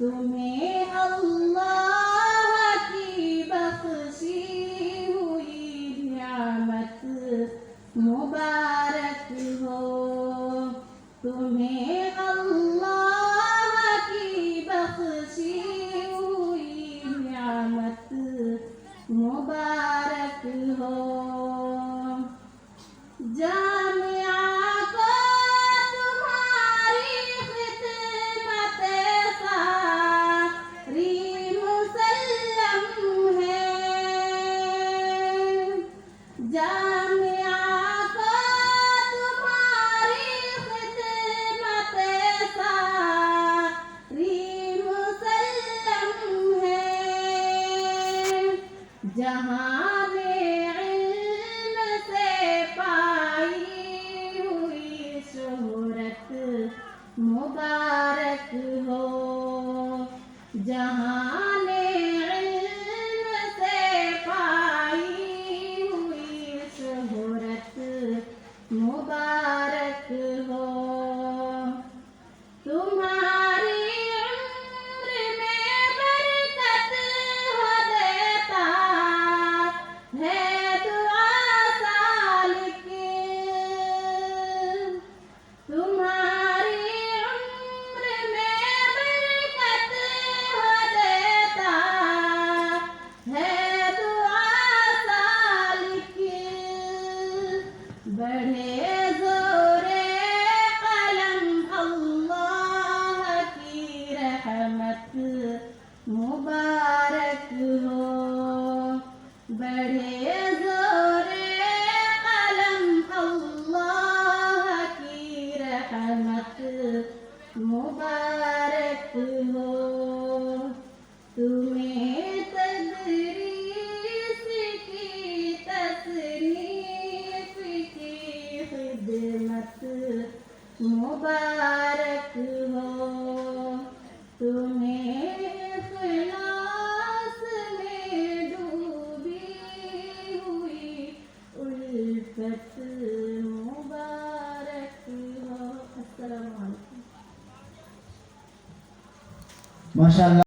तुम्हें अल्लाह की बख्शी हुई नियामत मुबारक हो। तुम्हें अल्लाह की बख्शी हुई नियामत मुबारक हो। जामिया को तुम्हारी खिदमत सारी मुसल्लम है। जामिया को तुम्हारी खिदमत सारी मुसल्लम है। जहाँ में इल्म से पाई हुई शोहरत मुबारक हो। जहाँ में इल्म से पाई हुई शोहरत मुबारक हो। तुम्हारी उम्र में बरकत हो देता है दुआ सालिक। तुम्हारी उम्र में बरकत हो देता है दुआ सालिक। बढ़े ज़ोरे कलम अल्लाह की रहमत मुबारक हो। बढ़े ज़ोरे कलम अल्लाह की रहमत मुबारक हो। तुम्हें तदरीस की तसनीफ की खिदमत मुबारक हो। तुम्हें इखलास में डूबी हुई उल्फत मुबारक हो। अस्सलामु अलैकुम। माशाअल्लाह।